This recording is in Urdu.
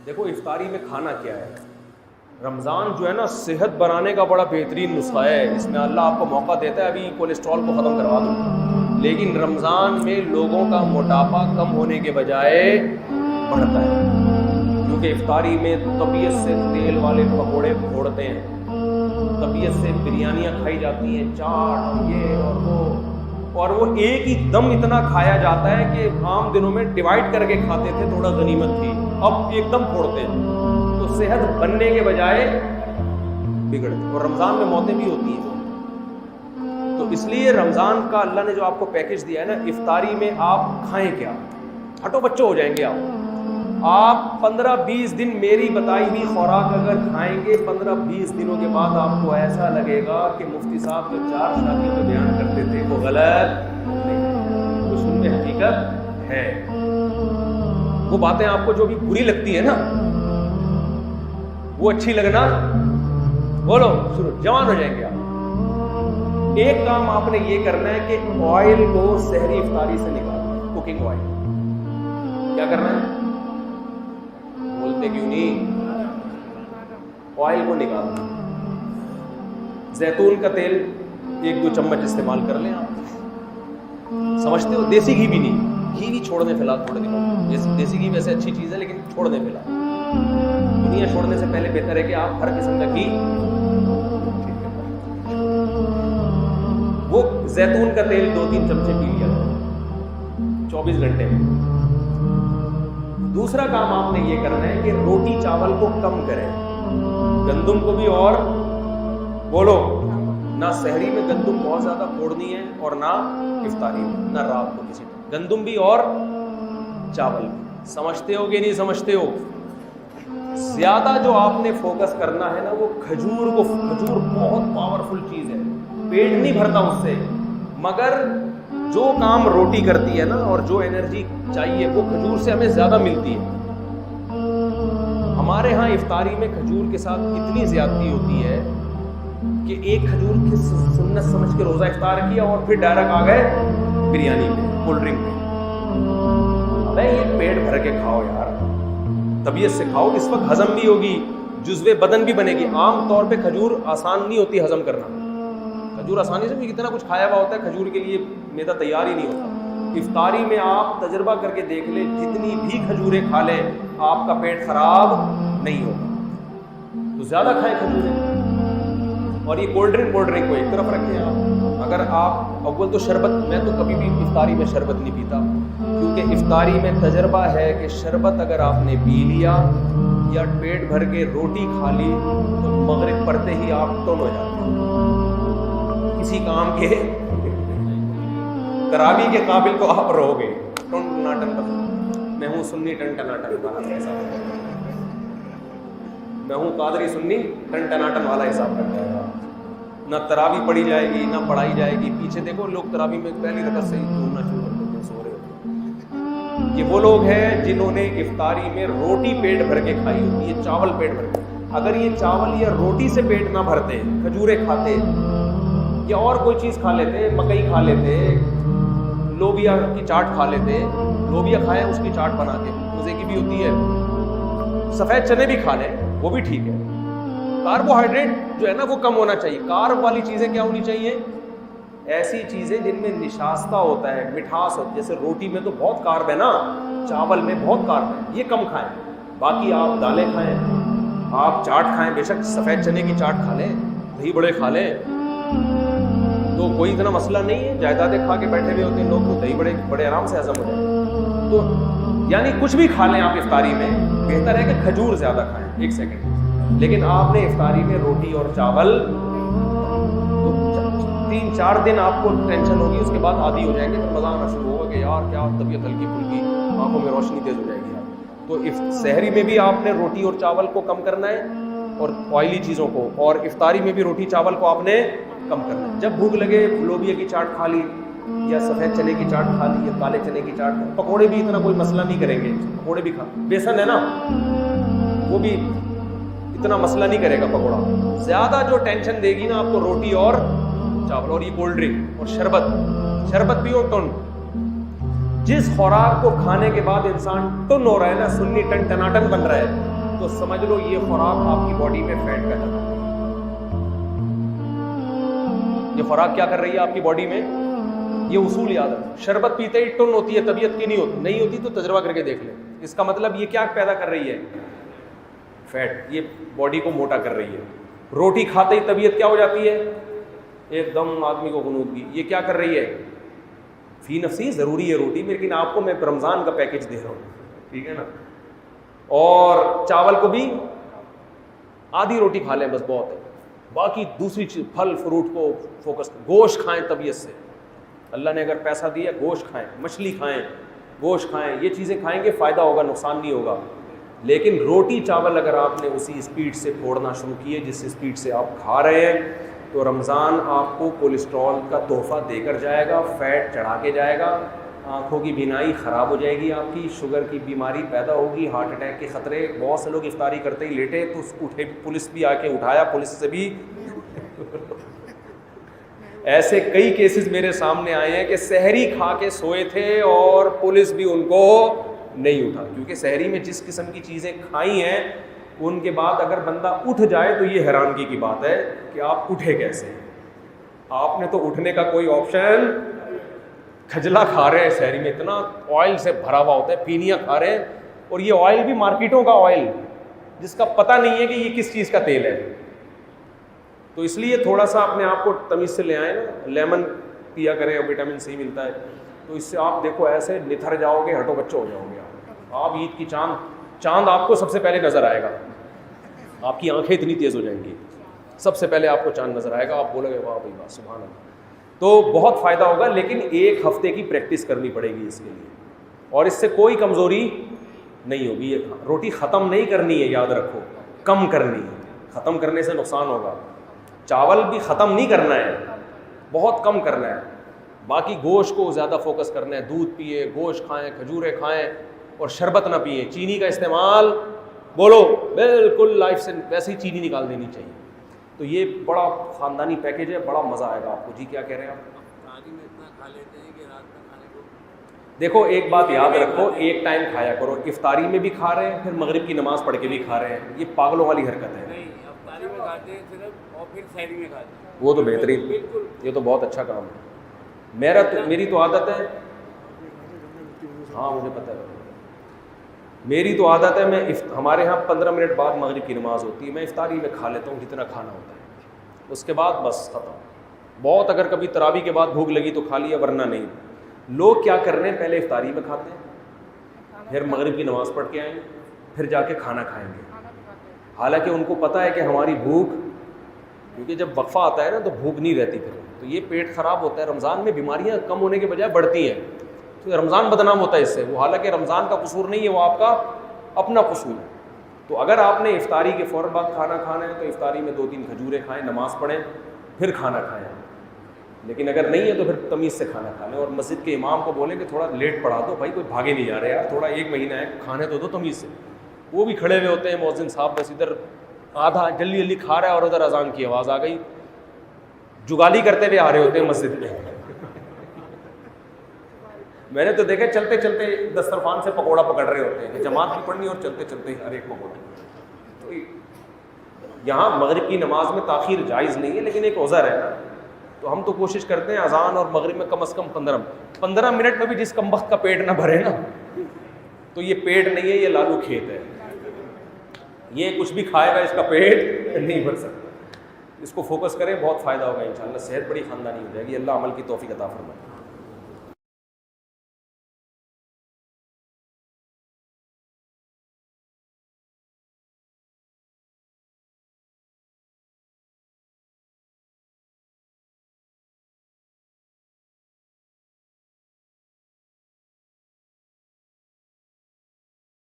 دیکھو افطاری میں کھانا کیا ہے. رمضان جو ہے نا صحت بنانے کا بڑا بہترین نسخہ ہے. اس میں اللہ آپ کو موقع دیتا ہے ابھی کولیسٹرول کو ختم کروا دوں, لیکن رمضان میں لوگوں کا موٹاپا کم ہونے کے بجائے بڑھتا ہے, کیونکہ افطاری میں طبیعت سے تیل والے پکوڑے پھوڑتے ہیں, طبیعت سے بریانیاں کھائی جاتی ہیں, چاٹ اور یہ اور وہ ایک ہی دم اتنا کھایا جاتا ہے کہ عام دنوں میں ڈیوائڈ کر کے کھاتے تھے, تھوڑا غنیمت تھی, اب ایک دم پھوڑتے ہیں. تو صحت بننے کے بجائے بگڑتی, اور رمضان میں موتیں بھی ہوتی ہیں. تو اس لیے رمضان کا اللہ نے جو آپ کو پیکج دیا ہے نا, افطاری میں آپ کھائیں کیا, ہٹو بچوں ہو جائیں گے آپ 15-20 دن میری بتائی ہوئی خوراک اگر کھائیں گے, 15-20 دنوں کے بعد آپ کو ایسا لگے گا کہ مفتی صاحب جو 4 شادیوں میں بیان کرتے تھے وہ غلط نہیں, کچھ ان میں حقیقت ہے. وہ باتیں آپ کو جو بھی بری لگتی ہے نا وہ اچھی لگنا, بولو شروع, جوان ہو جائیں گے آپ. ایک کام آپ نے یہ کرنا ہے کہ آئل کو سحری افطاری سے نکالنا, کوکنگ آئل. کیا کرنا ہے, بولتے کیوں نہیں, آئل کو نکالنا. زیتون کا تیل 1-2 چمچ استعمال کر لیں آپ, سمجھتے ہو, دیسی گھی بھی نہیں, گھی بھی چھوڑ دیں فی الحال تھوڑے دنوں. دیسی گھی ویسے اچھی چیز ہے لیکن چھوڑ دیں فی الحال. دنیا چھوڑنے سے پہلے بہتر ہے کہ آپ ہر قسم کا گھی. وہ زیتون کا تیل 2-3 چمچے پی لیا 24 گھنٹے میں. دوسرا کام آپ نے یہ کرنا ہے کہ روٹی چاول کو کم کریں, گندم کو بھی, اور بولو نہ سحری میں گندم بہت زیادہ پھوڑنی ہے اور نہ افطاری میں, نہ رات کو کسی گندم بھی اور چاول بھی. سمجھتے ہو کہ نہیں سمجھتے ہو؟ زیادہ جو آپ نے فوکس کرنا ہے نا وہ کھجور کو. کھجور بہت پاورفل چیز ہے, پیٹ نہیں بھرتا اس سے, مگر جو کام روٹی کرتی ہے نا اور جو انرجی چاہیے وہ کھجور سے ہمیں زیادہ ملتی ہے. ہمارے ہاں افطاری میں کھجور کے ساتھ اتنی زیادتی ہوتی ہے کہ ایک کھجور کی سنت سمجھ کے روزہ افطار کیا اور پھر ڈائریکٹ آ گئے بریانی پہ, کولڈ ڈرنک پہ. ابے یہ پیٹ بھر کے کھاؤ یار, طبیعت سے کھاؤ, اس وقت ہضم بھی ہوگی, جزوے بدن بھی بنے گی. عام طور پہ کھجور آسان نہیں ہوتی ہضم کرنا, کھجور آسانی سے بھی کتنا کچھ کھایا ہوا ہوتا ہے, کھجور کے لیے میدا تیار ہی نہیں ہوتا. افطاری میں آپ تجربہ کر کے دیکھ لیں, جتنی بھی کھجوریں کھا لیں آپ کا پیٹ خراب نہیں ہوگا. تو زیادہ کھائیں کھجوریں. اور یہ کولڈ ڈرنک کو ایک طرف رکھیں آپ. اگر آپ اول تو شربت, میں تو کبھی بھی افطاری میں شربت نہیں پیتا, کیونکہ افطاری میں تجربہ ہے کہ شربت اگر آپ نے پی لیا یا پیٹ بھر کے روٹی کھا لی تو مغرب پڑتے ہی آپ ٹن ہو جاتے ہیں, کسی کام کے تراویح کے قابل تو آپ رہو گے. ٹن ٹناٹن میں ہوں سنی ٹن ٹناٹن والا حساب, میں ہوں قادری سنی ٹن ٹناٹن والا حساب کرتا ہے. نہ تراویح پڑھی جائے گی نہ پڑھائی جائے گی. پیچھے دیکھو لوگ تراویح میں پہلی رکعت سے ہی ڈھونڈنا شروع کر دیتے ہیں, سو رہے ہوتے. یہ وہ لوگ ہیں جنہوں نے افطاری میں روٹی پیٹ بھر کے کھائی ہوتی ہے, چاول پیٹ بھر کے. اگر یہ چاول یا روٹی سے پیٹ نہ بھرتے, کھجوریں کھاتے یا اور کوئی چیز کھا لیتے, مکئی کھا لیتے, لوبیا کی چاٹ کھا لیتے, لوبیا کھائیں اس کی چاٹ بنا کے مزے کی بھی ہوتی ہے, سفید چنے بھی کھا لیں وہ بھی ٹھیک ہے. کاربوہائیڈریٹ جو ہے نا وہ کم ہونا چاہیے. کارب والی چیزیں کیا ہونی چاہیے, ایسی چیزیں جن میں نشاستہ ہوتا ہے, مٹھاس ہوتی ہے. جیسے روٹی میں تو بہت کارب ہے نا, چاول میں بہت کارب ہے, یہ کم کھائیں. باقی آپ دالیں کھائیں, آپ چاٹ کھائیں, بے شک سفید چنے کی چاٹ کھا لیں, دہی بڑے کھا لیں, تو کوئی اتنا مسئلہ نہیں ہے. جائیدادیں کھا کے بیٹھے ہوئے ہوتے ہیں لوگ, تو دہی بڑے آرام سے ہضم ہو جائیں. تو یعنی کچھ بھی کھا لیں آپ افطاری میں, بہتر ہے کہ کھجور زیادہ کھائیں. ایک سیکنڈ, لیکن آپ نے افطاری میں روٹی اور چاول 3-4 دن آپ کو ٹینشن ہوگی, اس کے بعد عادی ہو جائیں گے, پھر مزہ آنا شروع ہوگا کہ یار کیا طبیعت ہلکی پھلکی, آنکھوں میں روشنی تیز ہو جائے گی. تو سحری میں بھی آپ نے روٹی اور چاول کو کم کرنا ہے اور آئلی چیزوں کو, اور افطاری میں بھی روٹی چاول کو آپ نے کم کرنا ہے. جب بھوک لگے لوبیا کی چاٹ کھا لی یا سفید چنے کی چاٹ کھا لی یا کالے چنے کی چاٹ. پکوڑے بھی اتنا کوئی مسئلہ نہیں کریں گے, پکوڑے بھی کھا, بیسن ہے نا وہ بھی اتنا مسئلہ نہیں کرے گا پکوڑا. زیادہ جو ٹینشن دے گی نا آپ کو روٹی اور چاول اور یہ کولڈ ڈرنک اور شربت بھی اور ٹن. جس خوراک کو کھانے کے بعد انسان ٹن ہو رہا ہے نا, سنی ٹن ٹناٹن بن رہا ہے, تو سمجھ لو یہ خوراک آپ کی باڈی میں فیٹ پیدا کر رہی ہے. یہ خوراک کیا کر رہی ہے آپ کی باڈی میں؟ یہ اصول یاد رکھو. شربت پیتے ہی ٹن ہوتی ہے, طبیعت کی نہیں ہوتی تو تجربہ کر کے دیکھ لیں. اس کا مطلب یہ کیا پیدا کر رہی ہے؟ فیٹ. یہ باڈی کو موٹا کر رہی ہے. روٹی کھاتے ہی طبیعت کیا ہو جاتی ہے؟ ایک دم آدمی کو غنودگی. یہ کیا کر رہی ہے؟ فی نفسی ضروری ہے روٹی, لیکن آپ کو میں رمضان کا پیکج دے رہا ہوں, ٹھیک ہے نا. اور چاول کو بھی آدھی روٹی کھا لیں بس بہت ہے, باقی دوسری چیز پھل فروٹ کو فوکس. گوشت کھائیں طبیعت سے, اللہ نے اگر پیسہ دیا گوشت کھائیں, مچھلی کھائیں, گوشت کھائیں, یہ چیزیں کھائیں گے فائدہ ہوگا, نقصان نہیں ہوگا. لیکن روٹی چاول اگر آپ نے اسی اسپیڈ سے پھوڑنا شروع کیے جس اسپیڈ سے آپ کھا رہے ہیں, تو رمضان آپ کو کولیسٹرول کا تحفہ دے کر جائے گا, فیٹ چڑھا کے جائے گا, آنکھوں کی بینائی خراب ہو جائے گی آپ کی, شوگر کی بیماری پیدا ہوگی, ہارٹ اٹیک کے خطرے. بہت سے لوگ افطاری کرتے ہی لیٹے تو اٹھے, پولیس بھی آ کے اٹھایا, پولیس سے بھی ایسے کئی کیسز میرے سامنے آئے ہیں کہ سحری کھا کے سوئے تھے اور پولیس بھی ان کو نہیں اٹھا, کیونکہ سحری میں جس قسم کی چیزیں کھائی ہیں ان کے بعد اگر بندہ اٹھ جائے تو یہ حیرانگی کی بات ہے کہ آپ اٹھے کیسے. آپ نے تو اٹھنے کا کوئی آپشن, کھجلا کھا رہے ہیں سحری میں, اتنا آئل سے بھرا ہوا ہوتا ہے, پینیاں کھا رہے ہیں, اور یہ آئل بھی مارکیٹوں کا آئل جس کا پتہ نہیں ہے کہ یہ کس چیز کا تیل ہے. تو اس لیے تھوڑا سا اپنے آپ کو تمیز سے لے آئیں نا. لیمن پیا کریں, اور وٹامن سی ملتا ہے, تو اس سے آپ دیکھو ایسے نتھر جاؤ گے, ہٹو بچو ہو جاؤ گے. آپ عید کی چاند آپ کو سب سے پہلے نظر آئے گا, آپ کی آنکھیں اتنی تیز ہو جائیں گی, سب سے پہلے آپ کو چاند نظر آئے گا, آپ بولو گے واہ بھائی واہ سبحان اللہ. تو بہت فائدہ ہوگا, لیکن ایک ہفتے کی پریکٹس کرنی پڑے گی اس کے لیے, اور اس سے کوئی کمزوری نہیں ہوگی. یہ روٹی ختم نہیں کرنی ہے, یاد رکھو, کم کرنی ہے. ختم کرنے سے نقصان ہوگا. چاول بھی ختم نہیں کرنا ہے, بہت کم کرنا ہے. باقی گوشت کو زیادہ فوکس کرنا ہے. دودھ پیے, گوشت کھائیں, کھجوریں کھائیں, اور شربت نہ پیئیں. چینی کا استعمال بولو بالکل لائف سے ویسے ہی چینی نکال دینی چاہیے. تو یہ بڑا خاندانی پیکیج ہے, بڑا مزہ آئے گا آپ کو. جی کیا کہہ رہے ہیں آپ؟ دیکھو ایک بات یاد رکھو, ایک ٹائم کھایا کرو. افطاری میں بھی کھا رہے ہیں, پھر مغرب کی نماز پڑھ کے بھی کھا رہے ہیں, یہ پاگلوں والی حرکت ہے. وہ تو بہترین, یہ تو بہت اچھا کام ہے. میری تو عادت ہے, ہاں مجھے پتہ ہے, میری تو عادت ہے, میں ہمارے ہاں 15 منٹ بعد مغرب کی نماز ہوتی ہے, میں افطاری میں کھا لیتا ہوں جتنا کھانا ہوتا ہے, اس کے بعد بس ختم. بہت اگر کبھی تراویح کے بعد بھوک لگی تو کھا لیا, ورنہ نہیں. لوگ کیا کر رہے ہیں, پہلے افطاری میں کھاتے ہیں, پھر مغرب کی نماز پڑھ کے آئیں گے, پھر جا کے کھانا کھائیں گے. حالانکہ ان کو پتہ ہے کہ ہماری بھوک, کیونکہ جب وقفہ آتا ہے نا تو بھوک نہیں رہتی پھر, تو یہ پیٹ خراب ہوتا ہے. رمضان میں بیماریاں کم ہونے کے بجائے بڑھتی ہیں, تو رمضان بدنام ہوتا ہے اس سے. وہ حالانکہ رمضان کا قصور نہیں ہے, وہ آپ کا اپنا قصور ہے. تو اگر آپ نے افطاری کے فوراً بعد کھانا کھانا ہے تو افطاری میں 2-3 کھجوریں کھائیں, نماز پڑھیں, پھر کھانا کھائیں. لیکن اگر نہیں ہے تو پھر تمیز سے کھانا کھا لیں, اور مسجد کے امام کو بولیں کہ تھوڑا لیٹ پڑھا دو بھائی, کوئی بھاگے نہیں جا رہے یار, تھوڑا 1 مہینہ ہے, کھانے تو دو تمیز سے. وہ بھی کھڑے ہوئے ہوتے ہیں مؤذن صاحب, بس ادھر آدھا جلدی جلدی کھا رہا ہے اور ادھر اذان کی آواز آ گئی, جگالی کرتے ہوئے آ رہے ہوتے ہیں مسجد میں. میں نے تو دیکھا چلتے چلتے دسترخوان سے پکوڑا پکڑ رہے ہوتے ہیں, جماعت بھی پڑھنی اور چلتے چلتے ہر ایک پکوڑا. تو یہاں مغرب کی نماز میں تاخیر جائز نہیں ہے, لیکن ایک عذر ہے نا, تو ہم تو کوشش کرتے ہیں اذان اور مغرب میں کم از کم 15 منٹ میں بھی جس کم وقت کا پیٹ نہ بھرے نا, تو یہ پیٹ نہیں ہے, یہ لالو کھیت ہے. یہ کچھ بھی کھائے گا اس کا پیٹ نہیں بھر سکتا. اس کو فوکس کریں, بہت فائدہ ہوگا انشاءاللہ, صحت بڑی خاندانی ہو جائے گی. اللہ عمل کی توفیق عطا فرمائے.